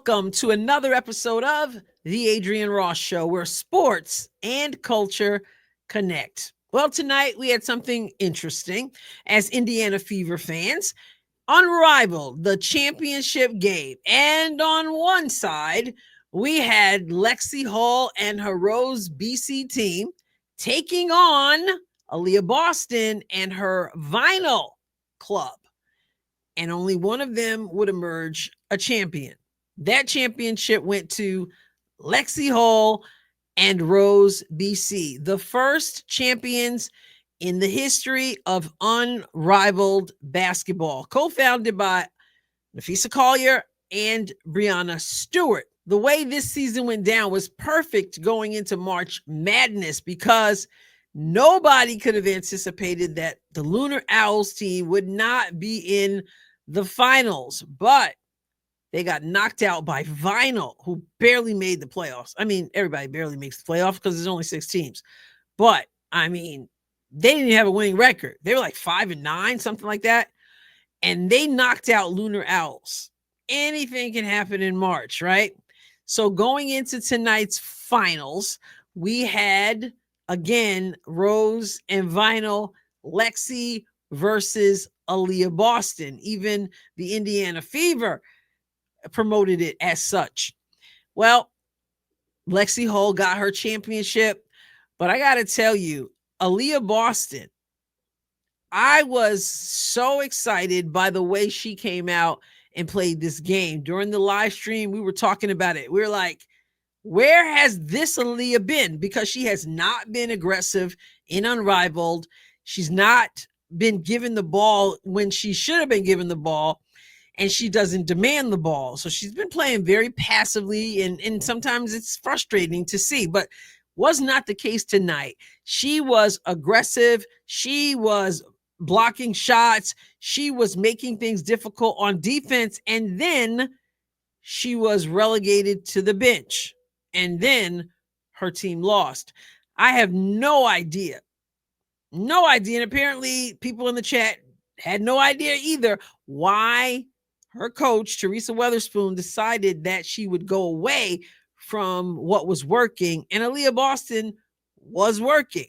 welcome to another episode of The Adrienne Ross Show, where sports and culture connect. Well, tonight we had something interesting as Indiana Fever fans. Unrivaled, the championship game. And on one side, we had Lexie Hall and her Rose BC team taking on Aliyah Boston and her Vinyl club. And only one of them would emerge a champion. That championship went to Lexie Hall and Rose BC, the first champions in the history of Unrivaled basketball, co-founded by Nafisa Collier and Brianna Stewart. The way this season went down was perfect going into March Madness because nobody could have anticipated that the Lunar Owls team would not be in the finals, but they got knocked out by Vinyl, who barely made the playoffs. I mean, everybody barely makes the playoffs because there's only 6 teams. But, I mean, they didn't have a winning record. They were like 5-9, something like that. And they knocked out Lunar Owls. Anything can happen in March, right? So going into tonight's finals, we had, again, Rose and Vinyl, Lexie versus Aliyah Boston. Even the Indiana Fever promoted it as such. Well, Lexie Hall got her championship, but I got to tell you, Aliyah Boston, I was so excited by the way she came out and played this game. During the live stream, we were talking about it. We were like, where has this Aliyah been? Because she has not been aggressive in Unrivaled. She's not been given the ball when she should have been given the ball, and she doesn't demand the ball. So she's been playing very passively, and sometimes it's frustrating to see, but was not the case tonight. She was aggressive. She was blocking shots. She was making things difficult on defense, and then she was relegated to the bench, and then her team lost. I have no idea. No idea. And apparently people in the chat had no idea either why her coach, Teresa Weatherspoon, decided that she would go away from what was working. And Aliyah Boston was working.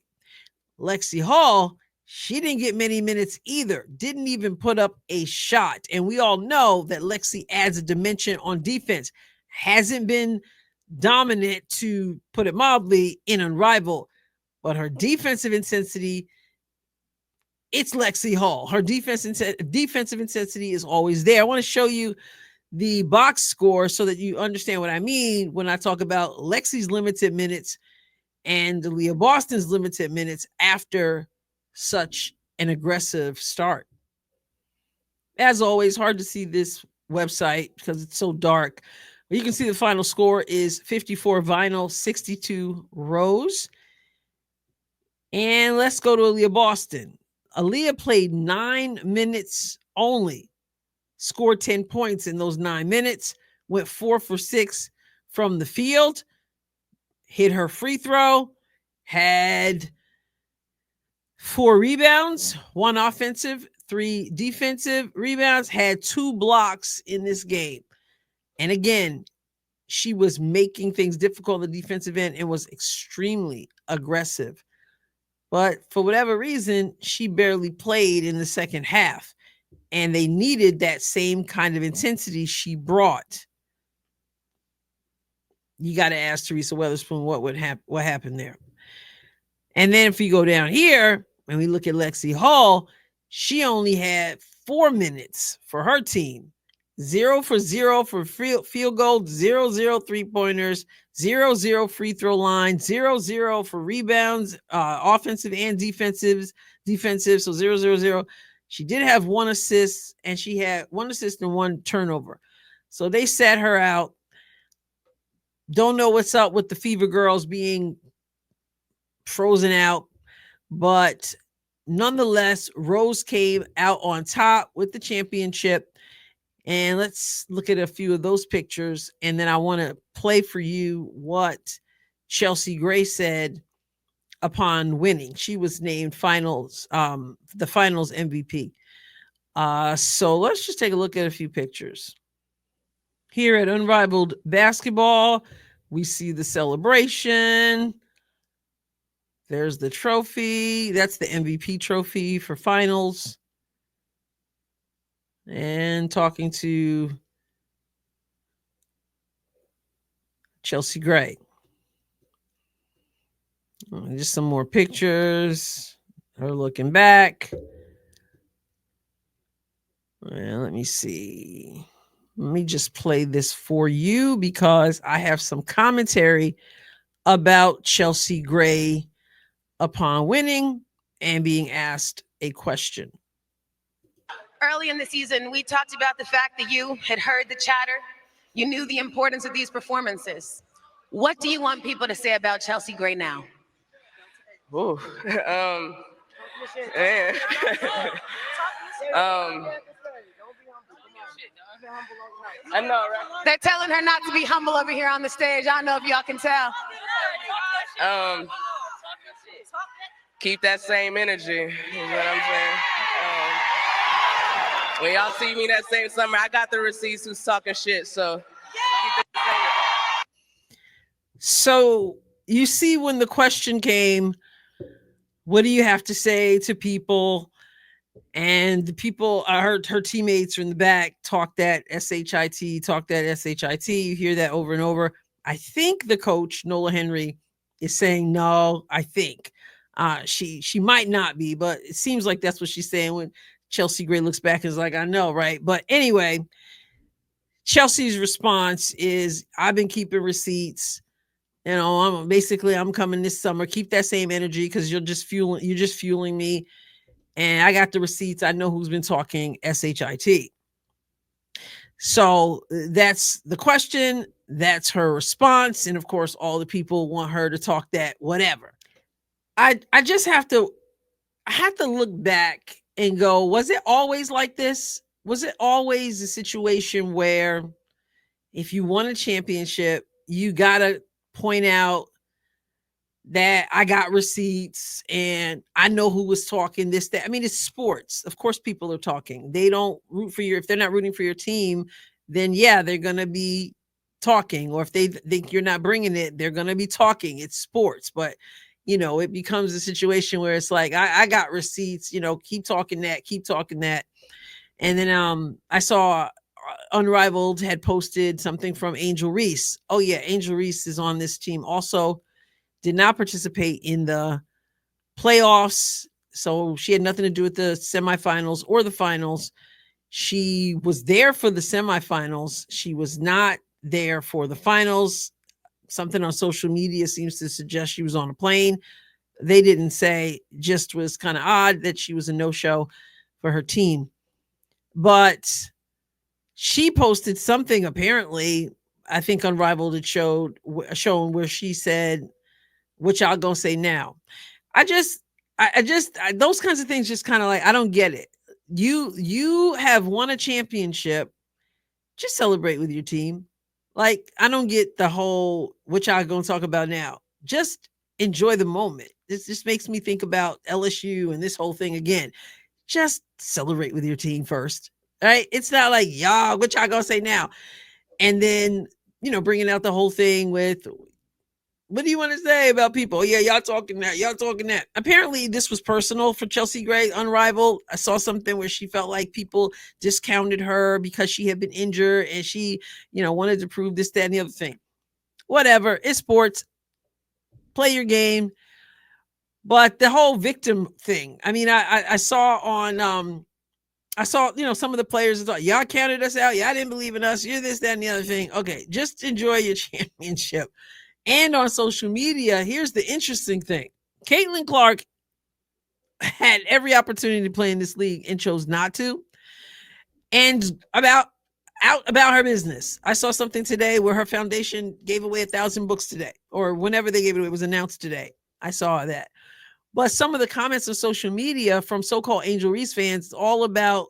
Lexie Hall, she didn't get many minutes either. Didn't even put up a shot. And we all know that Lexie adds a dimension on defense. Hasn't been dominant, to put it mildly, in Unrivaled. But her defensive intensity, it's Lexie Hall. Her defensive intensity is always there. I want to show you the box score so that you understand what I mean when I talk about Lexie's limited minutes and Aliyah Boston's limited minutes after such an aggressive start. As always, hard to see this website because it's so dark. But you can see the final score is 54 Vinyl, 62 Rose. And let's go to Aliyah Boston. Aliyah played 9 minutes only, scored 10 points in those 9 minutes, went 4 for 6 from the field, hit her free throw, had 4 rebounds, 1 offensive, 3 defensive rebounds, had 2 blocks in this game. And again, she was making things difficult on the defensive end and was extremely aggressive. But for whatever reason, she barely played in the second half. And they needed that same kind of intensity she brought. You got to ask Teresa Weatherspoon what happened there. And then if you go down here and we look at Lexie Hall, she only had 4 minutes for her team. 0 for 0 for field goal, 0-0 3-pointers, 0-0 free throw line, 0-0 for rebounds, offensive and defensive. So 0-0-0. She did have 1 assist, and she had 1 assist and 1 turnover. So they sat her out. Don't know what's up with the Fever girls being frozen out, but nonetheless, Rose came out on top with the championship. And let's look at a few of those pictures. And then I want to play for you what Chelsea Gray said upon winning. She was named the finals MVP. So let's just take a look at a few pictures. Here at Unrivaled Basketball, we see the celebration. There's the trophy. That's the MVP trophy for finals. And talking to Chelsea Gray. Just some more pictures. Her looking back. Well, let me see. Let me just play this for you because I have some commentary about Chelsea Gray upon winning and being asked a question. Early in the season, we talked about the fact that you had heard the chatter. You knew the importance of these performances. What do you want people to say about Chelsea Gray now? Ooh, man. I know, right? They're telling her not to be humble over here on the stage. I don't know if y'all can tell. Keep that same energy, is what I'm saying. When y'all see me that same summer, I got the receipts who's talking shit, so. So you see when the question came, what do you have to say to people? And the people, I heard her teammates in the back talk that SHIT, talk that SHIT. You hear that over and over. I think the coach, Nola Henry, is saying, no, I think. She might not be, but it seems like that's what she's saying when Chelsea Gray looks back and is like, I know, right? But anyway, Chelsea's response is, I've been keeping receipts. You know, I'm coming this summer. Keep that same energy because you're just fueling me. And I got the receipts. I know who's been talking SHIT. So that's the question. That's her response. And of course, all the people want her to talk that whatever. I just have to look back and go, was it always like this? Was it always a situation where if you won a championship, you got to point out that I got receipts and I know who was talking this, that. I mean, it's sports. Of course, people are talking. They don't root for if they're not rooting for your team, then yeah, they're going to be talking. Or if they think you're not bringing it, they're going to be talking. It's sports. But, you know, it becomes a situation where it's like, I got receipts, you know, keep talking that. And then I saw Unrivaled had posted something from Angel Reese. Oh yeah, Angel Reese is on this team also. Did not participate in the playoffs. So she had nothing to do with the semifinals or the finals. She was there for the semifinals. She was not there for the finals. Something on social media seems to suggest she was on a plane. They didn't say, just was kind of odd that she was a no-show for her team. But she posted something apparently, I think Unrivaled had shown where she said, what y'all gonna say now? I those kinds of things just kind of like, I don't get it. You have won a championship, just celebrate with your team. Like, I don't get the whole, what y'all gonna talk about now. Just enjoy the moment. This just makes me think about LSU and this whole thing again. Just celebrate with your team first. Right? It's not like, y'all, what y'all gonna say now? And then, you know, bringing out the whole thing with, what do you want to say about people? Oh, yeah, y'all talking that. Apparently, this was personal for Chelsea Gray, Unrivaled. I saw something where she felt like people discounted her because she had been injured and she, you know, wanted to prove this, that, and the other thing. Whatever. It's sports. Play your game. But the whole victim thing. I mean, I saw on you know, some of the players thought, y'all counted us out. Y'all didn't believe in us. You're this, that, and the other thing. Okay, just enjoy your championship. And on social media, here's the interesting thing. Caitlin Clark had every opportunity to play in this league and chose not to. And about her business. I saw something today where her foundation gave away 1,000 books today, or whenever they gave it away, it was announced today. I saw that. But some of the comments on social media from so-called Angel Reese fans, all about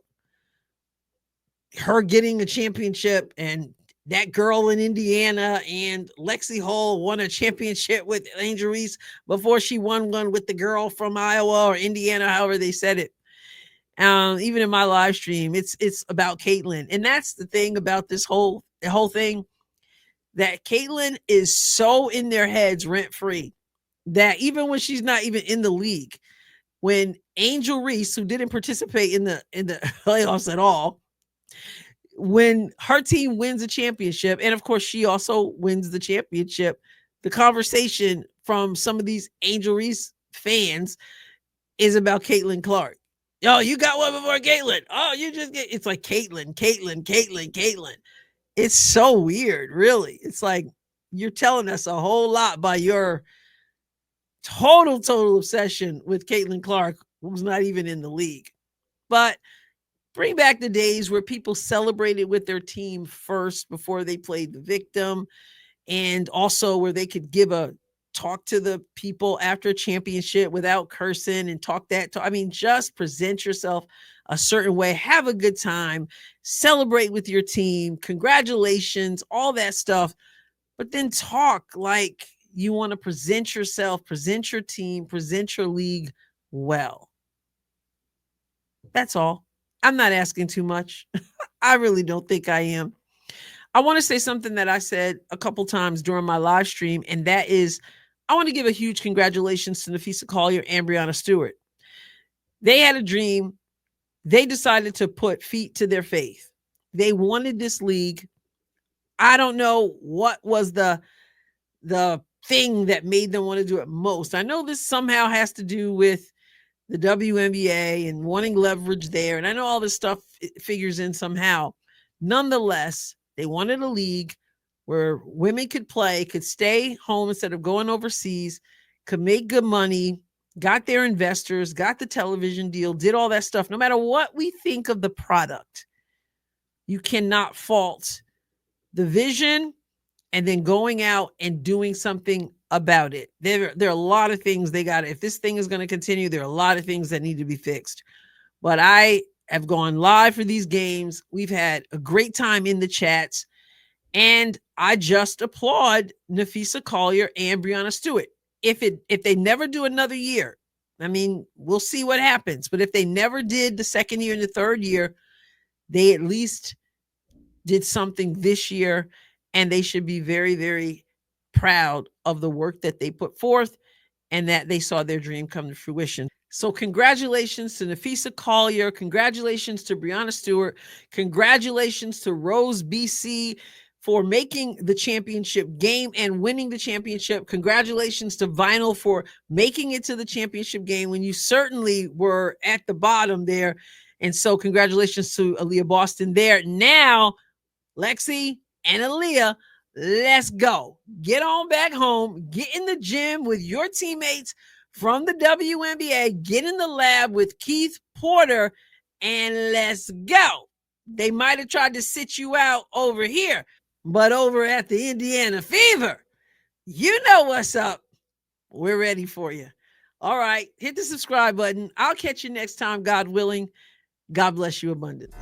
her getting a championship and that girl in Indiana and Lexie Hull won a championship with Angel Reese before she won one with the girl from Iowa or Indiana, however they said it. Even in my live stream, it's about Caitlin. And that's the thing about this whole the whole thing, that Caitlyn is so in their heads rent free that even when she's not even in the league, when Angel Reese, who didn't participate in the playoffs at all, when her team wins a championship, and of course she also wins the championship, the conversation from some of these Angel Reese fans is about Caitlin Clark. Yo, you got one before Caitlin. Oh, you just get, it's like Caitlin. It's so weird, really. It's like you're telling us a whole lot by your total obsession with Caitlin Clark, who's not even in the league. But bring back the days where people celebrated with their team first before they played the victim, and also where they could give a talk to the people after a championship without cursing and talk that talk. I mean, just present yourself a certain way, have a good time, celebrate with your team, congratulations, all that stuff, but then talk like you want to present yourself, present your team, present your league well. That's all. I'm not asking too much. I really don't think I am. I want to say something that I said a couple times during my live stream, and that is I want to give a huge congratulations to Napheesa Collier and Breanna Stewart. They had a dream. They decided to put feet to their faith. They wanted this league. I don't know what was the thing that made them want to do it most. I know this somehow has to do with the WNBA and wanting leverage there. And I know all this stuff figures in somehow. Nonetheless, they wanted a league where women could play, could stay home instead of going overseas, could make good money, got their investors, got the television deal, did all that stuff. No matter what we think of the product, you cannot fault the vision and then going out and doing something about it. There are a lot of things they got. If this thing is going to continue, there are a lot of things that need to be fixed. But I have gone live for these games. We've had a great time in the chats. And I just applaud Napheesa Collier and Breanna Stewart. If they never do another year, I mean, we'll see what happens. But if they never did the second year and the third year, they at least did something this year. And they should be very, very proud of the work that they put forth and that they saw their dream come to fruition. So congratulations to Napheesa Collier. Congratulations to Breanna Stewart. Congratulations to Rose BC for making the championship game and winning the championship. Congratulations to Vinyl for making it to the championship game when you certainly were at the bottom there. And so congratulations to Aliyah Boston there. Now, Lexie and Aliyah, let's go. Get on back home. Get in the gym with your teammates from the WNBA. Get in the lab with Keith Porter, and let's go. They might have tried to sit you out over here, but over at the Indiana Fever, you know what's up. We're ready for you. All right, hit the subscribe button. I'll catch you next time, God willing. God bless you abundantly.